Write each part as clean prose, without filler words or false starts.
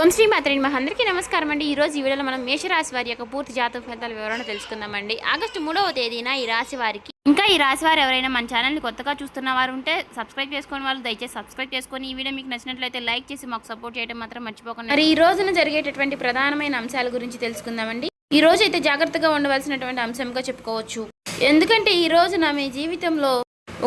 ఓం శ్రీ మాత్రే నమః. అందరికీ నమస్కారం అండి. ఈరోజు ఈ వీడియోలో మనం మేషరాశి వారి యొక్క పూర్తి జాతక ఫలితాల వివరణ తెలుసుకుందామండి. ఆగస్టు 3వ తేదీన ఈ రాశి వారికి ఈ రాశి వారు ఎవరైనా మన ఛానల్ని కొత్తగా చూస్తున్న వారు ఉంటే సబ్స్క్రైబ్ చేసుకుని వాళ్ళు దయచేసి సబ్స్క్రైబ్ చేసుకొని ఈ వీడియో మీకు నచ్చినట్లయితే లైక్ చేసి మాకు సపోర్ట్ చేయడం మాత్రం మర్చిపోకండి. మరి ఈ రోజున జరిగేటటువంటి ప్రధానమైన అంశాల గురించి తెలుసుకుందామండి. ఈ రోజు అయితే జాగ్రత్తగా ఉండవలసినటువంటి అంశంగా చెప్పుకోవచ్చు. ఎందుకంటే ఈ రోజున మీ జీవితంలో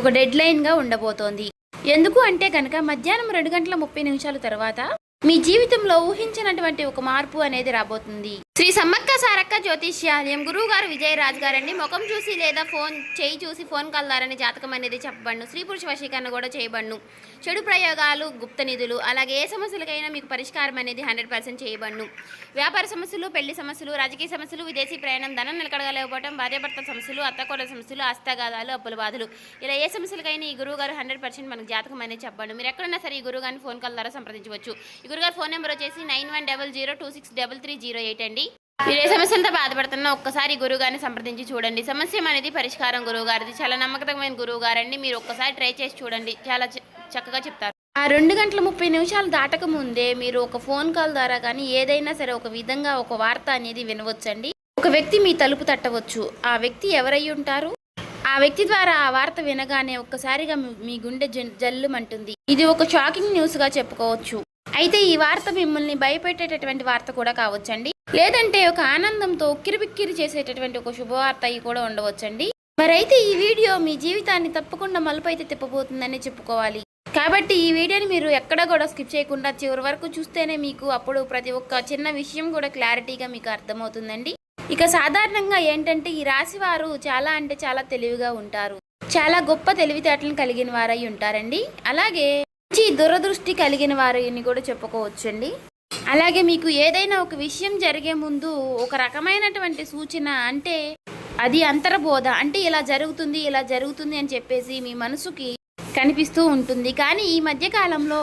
ఒక డెడ్ లైన్గా ఉండబోతోంది. ఎందుకు అంటే కనుక మధ్యాహ్నం 2:30 తర్వాత మీ జీవితంలో ఊహించినటువంటి ఒక మార్పు అనేది రాబోతుంది. శ్రీ సమ్మక్క సారక్క జ్యోతిష్యాలయం గురువు గారు విజయరాజ్ గారండి. ముఖం చూసి లేదా చేయి చూసి ఫోన్ కాల్ ద్వారానే జాతకం అనేది చెప్పబడును. స్త్రీ పురుష వశీకరణ కూడా చేయబడును. చెడు ప్రయోగాలు, గుప్త నిధులు, అలాగే ఏ సమస్యలకైనా మీకు పరిష్కారం అనేది 100% చేయబడును. వ్యాపార సమస్యలు, పెళ్లి సమస్యలు, రాజకీయ సమస్యలు, విదేశీ ప్రయాణం, ధనం నిలకడగలేకపోవడం, భార్యాభర్తల సమస్యలు, అత్తకోడల సమస్యలు, హస్తగాదాలు, అప్పుల బాధలు, ఇలా ఏ సమస్యలకైనా ఈ గురువు గారు 100% మనకు జాతకం అనేది చెప్పబడును. మీరు ఎక్కడున్నా సరే ఈ గురువు గారిని ఫోన్ కాల్ ద్వారా సంప్రదించవచ్చు. ఈ గురుగారు ఫోన్ నెంబర్ వచ్చేసి 9100263308 అండి. మీరు ఏ సమస్యలతో బాధపడుతున్నా ఒక్కసారి గురువుగారిని సంప్రదించి చూడండి. సమస్య అనేది పరిష్కారం గురువు గారిది. చాలా నమ్మకమైన గురువు గారండి. మీరు ఒక్కసారి ట్రై చేసి చూడండి, చాలా చక్కగా చెప్తారు. ఆ 2:30 దాటక ముందే మీరు ఒక ఫోన్ కాల్ ద్వారా కానీ ఏదైనా సరే ఒక విధంగా ఒక వార్త అనేది వినవచ్చండి. ఒక వ్యక్తి మీ తలుపు తట్టవచ్చు. ఆ వ్యక్తి ఎవరై ఉంటారు? ఆ వ్యక్తి ద్వారా ఆ వార్త వినగానే ఒక్కసారిగా మీ గుండె జల్లుమంటుంది. ఇది ఒక షాకింగ్ న్యూస్ గా చెప్పుకోవచ్చు. అయితే ఈ వార్త మిమ్మల్ని భయపెట్టేటటువంటి వార్త కూడా కావచ్చండి. లేదంటే ఒక ఆనందంతో ఉక్కిరిబిక్కిరి చేసేటటువంటి ఒక శుభవార్త అయి కూడా ఉండవచ్చండి. మరైతే ఈ వీడియో మీ జీవితాన్ని తప్పకుండా మలుపు అయితే తిప్పబోతుందని చెప్పుకోవాలి. కాబట్టి ఈ వీడియోని మీరు ఎక్కడ కూడా స్కిప్ చేయకుండా చివరి వరకు చూస్తేనే మీకు అప్పుడు ప్రతి ఒక్క చిన్న విషయం కూడా క్లారిటీగా మీకు అర్థమవుతుందండి. ఇక సాధారణంగా ఏంటంటే ఈ రాశి వారు చాలా అంటే చాలా తెలివిగా ఉంటారు. చాలా గొప్ప తెలివితేటలను కలిగిన వారై ఉంటారండి. అలాగే దురదృష్టి కలిగిన వారిని కూడా చెప్పుకోవచ్చండి. అలాగే మీకు ఏదైనా ఒక విషయం జరిగే ముందు ఒక రకమైనటువంటి సూచన, అంటే అది అంతర్బోధ, అంటే ఇలా జరుగుతుంది అని చెప్పేసి మీ మనసుకి కనిపిస్తూ ఉంటుంది. కానీ ఈ మధ్య కాలంలో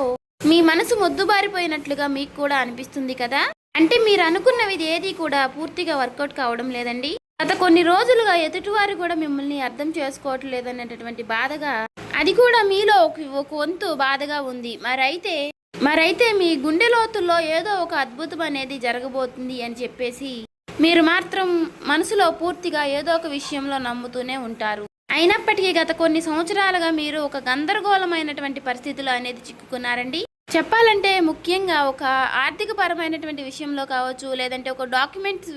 మీ మనసు మొద్దుబారిపోయినట్లుగా మీకు కూడా అనిపిస్తుంది కదా. అంటే మీరు అనుకున్నవి ఏది కూడా పూర్తిగా వర్కౌట్ కావడం లేదండి. గత కొన్ని రోజులుగా ఎదుటివారు కూడా మిమ్మల్ని అర్థం చేసుకోవటం లేదనేటటువంటి బాధగా, అది కూడా మీలో ఒక వంతు బాధగా ఉంది. మరైతే మీ గుండె లోతుల్లో ఏదో ఒక అద్భుతం అనేది జరగబోతుంది అని చెప్పేసి మీరు మాత్రం మనసులో పూర్తిగా ఏదో ఒక విషయంలో నమ్ముతూనే ఉంటారు. అయినప్పటికీ గత కొన్ని సంవత్సరాలుగా మీరు ఒక గందరగోళమైనటువంటి పరిస్థితులు అనేది చిక్కుకున్నారండి. చెప్పాలంటే ముఖ్యంగా ఒక ఆర్థిక పరమైనటువంటి విషయంలో కావచ్చు, లేదంటే ఒక డాక్యుమెంట్స్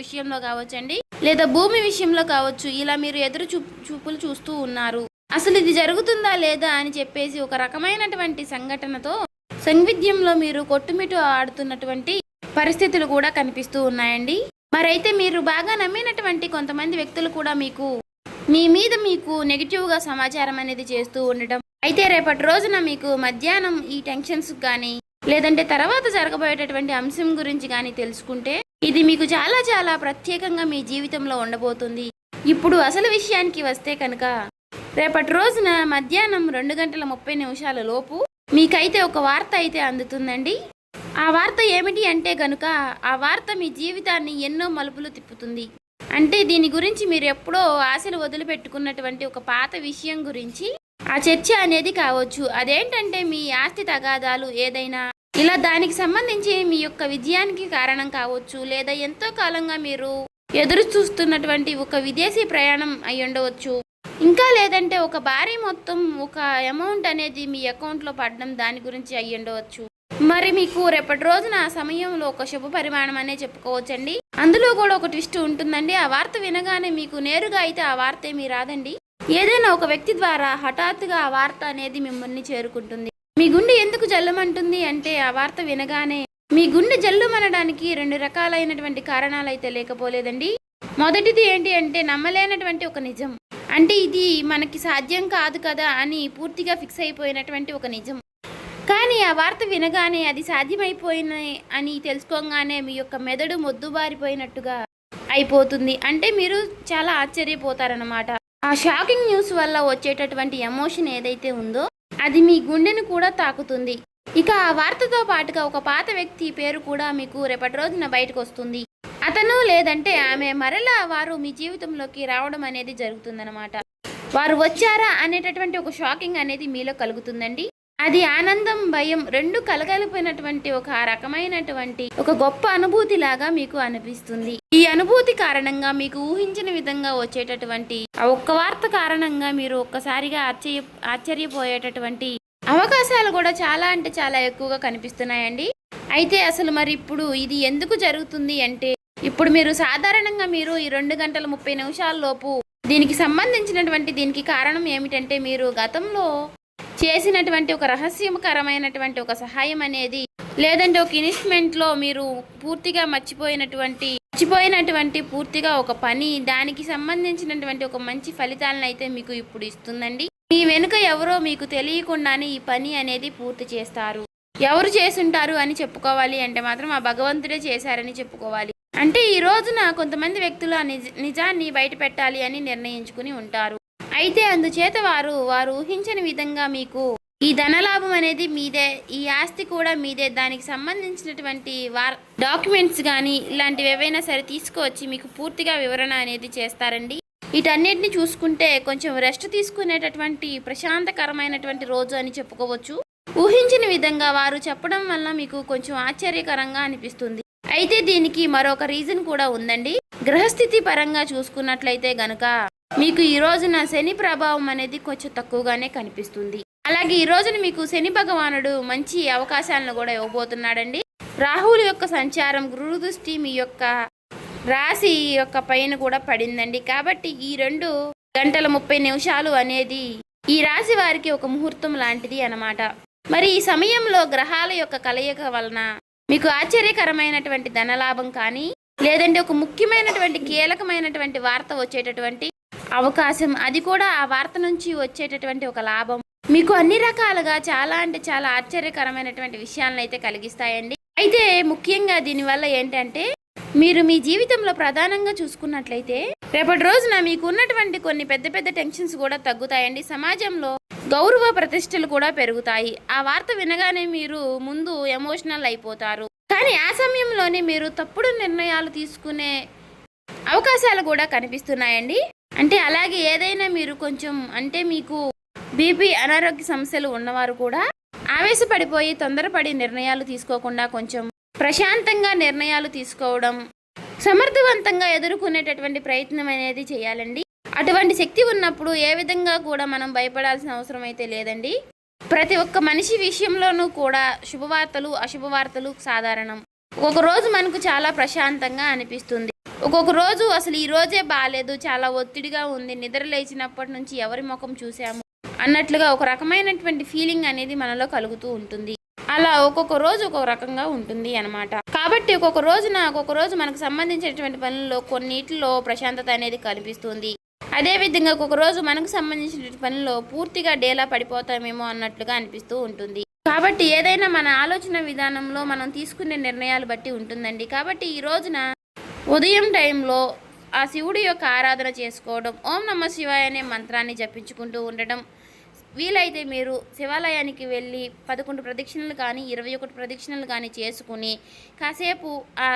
విషయంలో కావచ్చండి, లేదా భూమి విషయంలో కావచ్చు. ఇలా మీరు ఎదురు చూపులు చూస్తూ ఉన్నారు. అసలు ఇది జరుగుతుందా లేదా అని చెప్పేసి ఒక రకమైనటువంటి సంఘటనతో సంవిధ్యంలో మీరు కొట్టుమిట్టు ఆడుతున్నటువంటి పరిస్థితులు కూడా కనిపిస్తూ ఉన్నాయండి. మరైతే మీరు బాగా నమ్మినటువంటి కొంతమంది వ్యక్తులు కూడా మీ మీద నెగిటివ్గా సమాచారం అనేది చేస్తూ ఉండటం. అయితే రేపటి రోజున మీకు మధ్యాహ్నం ఈ టెన్షన్స్ కానీ, లేదంటే తర్వాత జరగబోయేటటువంటి అంశం గురించి కానీ తెలుసుకుంటే ఇది మీకు చాలా చాలా ప్రత్యేకంగా మీ జీవితంలో ఉండబోతుంది. ఇప్పుడు అసలు విషయానికి వస్తే కనుక రేపటి రోజున మధ్యాహ్నం 2:30 లోపు మీకైతే ఒక వార్త అయితే అందుతుందండి. ఆ వార్త ఏమిటి అంటే కనుక ఆ వార్త మీ జీవితాన్ని ఎన్నో మలుపులు తిప్పుతుంది. అంటే దీని గురించి మీరు ఎప్పుడో ఆశలు వదిలిపెట్టుకున్నటువంటి ఒక పాత విషయం గురించి ఆ చర్చ అనేది కావచ్చు. అదేంటంటే మీ ఆస్తి తగాదాలు ఏదైనా, ఇలా దానికి సంబంధించి మీ యొక్క విజయానికి కారణం కావచ్చు, లేదా ఎంతో కాలంగా మీరు ఎదురు చూస్తున్నటువంటి ఒక విదేశీ ప్రయాణం అయి ఉండవచ్చు. ఇంకా లేదంటే ఒక భారీ మొత్తం ఒక అమౌంట్ అనేది మీ అకౌంట్లో పడడం, దాని గురించి అయ్యి ఉండవచ్చు. మరి మీకు రేపటి రోజున ఆ సమయంలో ఒక శుభ పరిమాణం అనే చెప్పుకోవచ్చండి. అందులో కూడా ఒక ట్విస్ట్ ఉంటుందండి. ఆ వార్త వినగానే మీకు నేరుగా అయితే ఆ వార్త ఏమీ రాదండి. ఏదైనా ఒక వ్యక్తి ద్వారా హఠాత్తుగా ఆ వార్త అనేది మిమ్మల్ని చేరుకుంటుంది. మీ గుండె ఎందుకు జల్లుమంటుంది అంటే ఆ వార్త వినగానే మీ గుండె జల్లుమనడానికి 2 రకాలైనటువంటి కారణాలు అయితే లేకపోలేదండి. మొదటిది ఏంటి అంటే నమ్మలేనటువంటి ఒక నిజం. అంటే ఇది మనకి సాధ్యం కాదు కదా అని పూర్తిగా ఫిక్స్ అయిపోయినటువంటి ఒక నిజం. కానీ ఆ వార్త వినగానే అది సాధ్యమైపోయిన అని తెలుసుకోగానే మీ యొక్క మెదడు మొద్దుబారిపోయినట్టుగా అయిపోతుంది. అంటే మీరు చాలా ఆశ్చర్యపోతారన్నమాట. ఆ షాకింగ్ న్యూస్ వల్ల వచ్చేటటువంటి ఎమోషన్ ఏదైతే ఉందో అది మీ గుండెను కూడా తాకుతుంది. ఇక ఆ వార్తతో పాటుగా ఒక పాత వ్యక్తి పేరు కూడా మీకు రేపటి రోజున బయటకు వస్తుంది. అతను లేదంటే ఆమె మరలా వారు మీ జీవితంలోకి రావడం అనేది జరుగుతుందన్నమాట. వారు వచ్చారా అనేటటువంటి ఒక షాకింగ్ అనేది మీలో కలుగుతుందండి. అది ఆనందం, భయం రెండు కలగలిపినటువంటి ఒక రకమైనటువంటి ఒక గొప్ప అనుభూతి లాగా మీకు అనిపిస్తుంది. ఈ అనుభూతి కారణంగా మీకు ఊహించిన విధంగా వచ్చేటటువంటి ఆ ఒక్క వార్త కారణంగా మీరు ఒక్కసారిగా ఆశ్చర్యపోయేటటువంటి అవకాశాలు కూడా చాలా అంటే చాలా ఎక్కువగా కనిపిస్తున్నాయండి. అయితే అసలు మరి ఇప్పుడు ఇది ఎందుకు జరుగుతుంది అంటే, ఇప్పుడు మీరు సాధారణంగా మీరు ఈ 2 గంటల 30 నిమిషాల లోపు దీనికి సంబంధించినటువంటి దీనికి కారణం ఏమిటంటే, మీరు గతంలో చేసినటువంటి ఒక రహస్యకరమైనటువంటి ఒక సహాయం అనేది, లేదంటే ఒక ఇన్వెస్ట్మెంట్లో మీరు పూర్తిగా మర్చిపోయినటువంటి పూర్తిగా ఒక పని, దానికి సంబంధించినటువంటి ఒక మంచి ఫలితాలను అయితే మీకు ఇప్పుడు ఇస్తుందండి. మీ వెనుక ఎవరో మీకు తెలియకుండానే ఈ పని అనేది పూర్తి చేస్తారు. ఎవరు చేసుంటారు అని చెప్పుకోవాలి అంటే మాత్రం ఆ భగవంతుడే చేశారని చెప్పుకోవాలి. అంటే ఈ రోజున కొంతమంది వ్యక్తులు ఆ నిజాన్ని బయట పెట్టాలి అని నిర్ణయించుకుని ఉంటారు. అయితే అందుచేత వారు ఊహించని విధంగా మీకు ఈ ధనలాభం అనేది మీదే, ఈ ఆస్తి కూడా మీదే, దానికి సంబంధించినటువంటి డాక్యుమెంట్స్ కానీ ఇలాంటివి ఏవైనా సరే తీసుకువచ్చి మీకు పూర్తిగా వివరణ అనేది చేస్తారండి. వీటన్నిటిని చూసుకుంటే కొంచెం రెస్ట్ తీసుకునేటటువంటి ప్రశాంతకరమైనటువంటి రోజు అని చెప్పుకోవచ్చు. ఊహించిన విధంగా వారు చెప్పడం వల్ల మీకు కొంచెం ఆశ్చర్యకరంగా అనిపిస్తుంది. అయితే దీనికి మరొక రీజన్ కూడా ఉందండి. గ్రహస్థితి పరంగా చూసుకున్నట్లయితే గనుక మీకు ఈ రోజున శని ప్రభావం అనేది కొంచెం తక్కువగానే కనిపిస్తుంది. అలాగే ఈ రోజున మీకు శని భగవానుడు మంచి అవకాశాలను కూడా ఇవ్వబోతున్నాడండి. రాహువుల యొక్క సంచారం, గురు దృష్టి మీ యొక్క రాశి యొక్క పైన కూడా పడిందండి. కాబట్టి ఈ 2 గంటల 30 నిమిషాలు అనేది ఈ రాశి వారికి ఒక ముహూర్తం లాంటిది అన్నమాట. మరి ఈ సమయంలో గ్రహాల యొక్క కలయిక వలన మీకు ఆశ్చర్యకరమైనటువంటి ధనలాభం కానీ, లేదంటే ఒక ముఖ్యమైనటువంటి కీలకమైనటువంటి వార్త వచ్చేటటువంటి అవకాశం, అది కూడా ఆ వార్త నుంచి వచ్చేటటువంటి ఒక లాభం మీకు అన్ని రకాలుగా చాలా అంటే చాలా ఆశ్చర్యకరమైనటువంటి విషయాలను అయితే కలిగిస్తాయండి. అయితే ముఖ్యంగా దీనివల్ల ఏంటంటే, మీరు మీ జీవితంలో ప్రధానంగా చూసుకున్నట్లయితే రేపటి రోజున మీకు ఉన్నటువంటి కొన్ని పెద్ద పెద్ద టెన్షన్స్ కూడా తగ్గుతాయండి. సమాజంలో గౌరవ ప్రతిష్టలు కూడా పెరుగుతాయి. ఆ వార్త వినగానే మీరు ముందు ఎమోషనల్ అయిపోతారు. కానీ ఆ సమయంలోనే మీరు తప్పుడు నిర్ణయాలు తీసుకునే అవకాశాలు కూడా కనిపిస్తున్నాయండి. అంటే అలాగే ఏదైనా మీరు కొంచెం అంటే మీకు బీపీ అనారోగ్య సమస్యలు ఉన్నవారు కూడా ఆవేశపడిపోయి తొందరపడి నిర్ణయాలు తీసుకోకుండా కొంచెం ప్రశాంతంగా నిర్ణయాలు తీసుకోవడం, సమర్థవంతంగా ఎదుర్కొనేటటువంటి ప్రయత్నం అనేది చేయాలండి. అటువంటి శక్తి ఉన్నప్పుడు ఏ విధంగా కూడా మనం భయపడాల్సిన అవసరం అయితే లేదండి. ప్రతి ఒక్క మనిషి విషయంలోనూ కూడా శుభవార్తలు అశుభవార్తలు సాధారణం. ఒక్కొక్క రోజు మనకు చాలా ప్రశాంతంగా అనిపిస్తుంది, ఒక్కొక్క రోజు అసలు ఈ రోజే బాగాలేదు, చాలా ఒత్తిడిగా ఉంది, నిద్ర లేచినప్పటి నుంచి ఎవరి ముఖం చూసాము అన్నట్లుగా ఒక రకమైనటువంటి ఫీలింగ్ అనేది మనలో కలుగుతూ ఉంటుంది. అలా ఒక్కొక్క రోజు ఒక్కొక్క రకంగా ఉంటుంది అన్నమాట. కాబట్టి ఒక్కొక్క రోజు మనకు సంబంధించినటువంటి పనుల్లో కొన్నిటిలో ప్రశాంతత అనేది కనిపిస్తుంది. అదేవిధంగా ఒక్కొక్క రోజు మనకు సంబంధించిన పనుల్లో పూర్తిగా డేలా పడిపోతామేమో అన్నట్లుగా అనిపిస్తూ ఉంటుంది. కాబట్టి ఏదైనా మన ఆలోచన విధానంలో మనం తీసుకునే నిర్ణయాలు బట్టి ఉంటుందండి. కాబట్టి ఈ రోజున ఉదయం టైంలో ఆ శివుడి యొక్క ఆరాధన చేసుకోవడం, ఓం నమః శివాయ అనే మంత్రాన్ని జపించుకుంటూ ఉండడం, వీలైతే మీరు శివాలయానికి వెళ్ళి 11 ప్రదక్షిణలు కానీ 21 ప్రదక్షిణలు కానీ చేసుకుని కాసేపు ఆ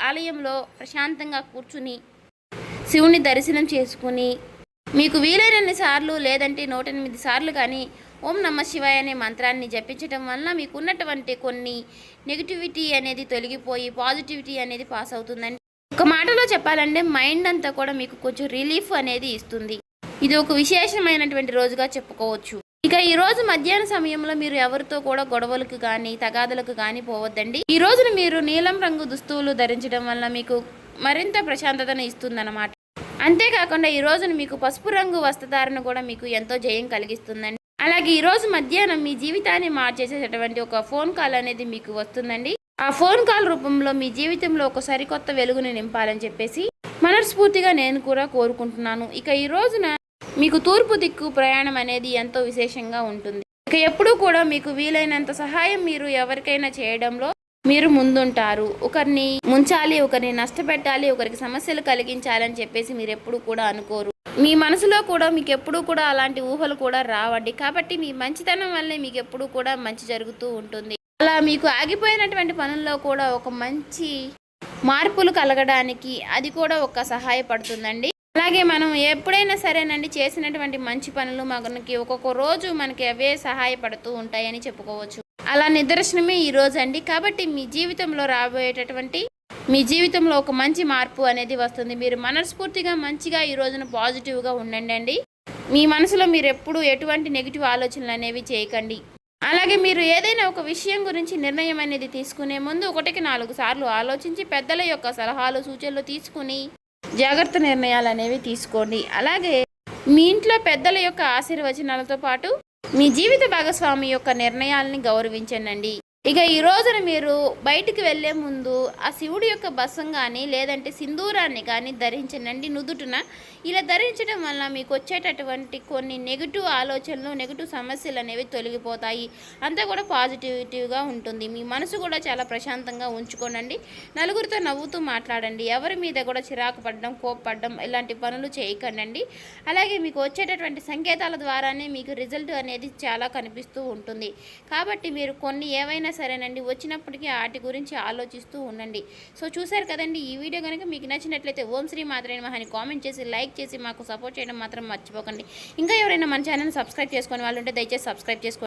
ఆలయంలో ప్రశాంతంగా కూర్చుని శివుని దర్శనం చేసుకుని మీకు వీలైనన్ని సార్లు లేదంటే 108 సార్లు కానీ ఓం నమః శివాయ అనే మంత్రాన్ని జపించడం వల్ల మీకు ఉన్నటువంటి కొన్ని నెగిటివిటీ అనేది తొలగిపోయి పాజిటివిటీ అనేది పాస్ అవుతుందండి. ఒక మాటలో చెప్పాలంటే మైండ్ అంతా కూడా మీకు కొంచెం రిలీఫ్ అనేది ఇస్తుంది. ఇది ఒక విశేషమైనటువంటి రోజుగా చెప్పుకోవచ్చు. ఇక ఈ రోజు మధ్యాహ్న సమయంలో మీరు ఎవరితో కూడా గొడవలకు కానీ తగాదలకు కానీ పోవద్దండి. ఈ రోజున మీరు నీలం రంగు దుస్తువులు ధరించడం వల్ల మీకు మరింత ప్రశాంతతను ఇస్తుందన్నమాట. అంతేకాకుండా ఈ రోజున మీకు పసుపు రంగు వస్త్రధారణ కూడా మీకు ఎంతో జయం కలిగిస్తుందండి. అలాగే ఈ రోజు మధ్యాహ్నం మీ జీవితాన్ని మార్చేసేటటువంటి ఒక ఫోన్ కాల్ అనేది మీకు వస్తుందండి. ఆ ఫోన్ కాల్ రూపంలో మీ జీవితంలో ఒక సరికొత్త వెలుగుని నింపాలని చెప్పేసి మనస్ఫూర్తిగా నేను కూడా కోరుకుంటున్నాను. ఇక ఈ రోజున మీకు తూర్పు దిక్కు ప్రయాణం అనేది ఎంతో విశేషంగా ఉంటుంది. ఇక ఎప్పుడూ కూడా మీకు వీలైనంత సహాయం మీరు ఎవరికైనా చేయడంలో మీరు ముందుంటారు. ఒకరిని ముంచాలి, ఒకరిని నష్టపెట్టాలి, ఒకరికి సమస్యలు కలిగించాలని చెప్పేసి మీరు ఎప్పుడు కూడా అనుకోరు. మీ మనసులో కూడా మీకు ఎప్పుడూ కూడా అలాంటి ఊహలు కూడా రావండి. కాబట్టి మీ మంచితనం వల్లే మీకు ఎప్పుడూ కూడా మంచి జరుగుతూ ఉంటుంది. అలా మీకు ఆగిపోయినటువంటి పనుల్లో కూడా ఒక మంచి మార్పులు కలగడానికి అది కూడా ఒక సహాయపడుతుందండి. అలాగే మనం ఎప్పుడైనా సరేనండి చేసినటువంటి మంచి పనులు మనకి ఒక్కొక్క రోజు మనకి అవే సహాయపడుతూ ఉంటాయని చెప్పుకోవచ్చు. అలా నిదర్శనమే ఈ రోజు అండి. కాబట్టి మీ జీవితంలో రాబోయేటటువంటి మీ జీవితంలో ఒక మంచి మార్పు అనేది వస్తుంది. మీరు మనస్ఫూర్తిగా మంచిగా ఈ రోజున పాజిటివ్గా ఉండండి. మీ మనసులో మీరు ఎప్పుడు ఎటువంటి నెగిటివ్ ఆలోచనలు అనేవి చేయకండి. అలాగే మీరు ఏదైనా ఒక విషయం గురించి నిర్ణయం అనేది తీసుకునే ముందు 1కి 4 సార్లు ఆలోచించి పెద్దల యొక్క సలహాలు సూచనలు తీసుకుని జాగ్రత్త నిర్ణయాలు అనేవి తీసుకోండి. అలాగే మీ ఇంట్లో పెద్దల యొక్క ఆశీర్వచనాలతో పాటు మీ జీవిత భాగస్వామి యొక్క నిర్ణయాలని గౌరవించండి. ఇక ఈ రోజున మీరు బయటికి వెళ్ళే ముందు ఆ శివుడి యొక్క బసం కానీ లేదంటే సింధూరాన్ని కానీ ధరించండి నుదుటున. ఇలా ధరించడం వల్ల మీకు వచ్చేటటువంటి కొన్ని నెగిటివ్ ఆలోచనలు నెగిటివ్ సమస్యలు అనేవి తొలగిపోతాయి. అంతా కూడా పాజిటివిటీగా ఉంటుంది. మీ మనసు కూడా చాలా ప్రశాంతంగా ఉంచుకోనండి. నలుగురితో నవ్వుతూ మాట్లాడండి. ఎవరి మీద కూడా చిరాకు పడడం కోప్పడడం ఇలాంటి పనులు చేయకండి. అలాగే మీకు వచ్చేటటువంటి సంకేతాల ద్వారానే మీకు రిజల్ట్ అనేది చాలా కనిపిస్తూ ఉంటుంది. కాబట్టి మీరు కొన్ని ఏవైనా సరేనండి వచ్చినప్పటికీ వాటి గురించి ఆలోచిస్తూ ఉండండి. సో చూసారు కదండి, ఈ వీడియో కనుక మీకు నచ్చినట్లయితే ఓం శ్రీ మాత్రే నమః అని కామెంట్ చేసి లైక్ చేసి మాకు సపోర్ట్ చేయడం మాత్రం మర్చిపోకండి. ఇంకా ఎవరైనా మన ఛానల్ సబ్స్క్రైబ్ చేసుకునే వాళ్ళు ఉంటే దయచేసి సబ్స్క్రైబ్ చేసుకోండి.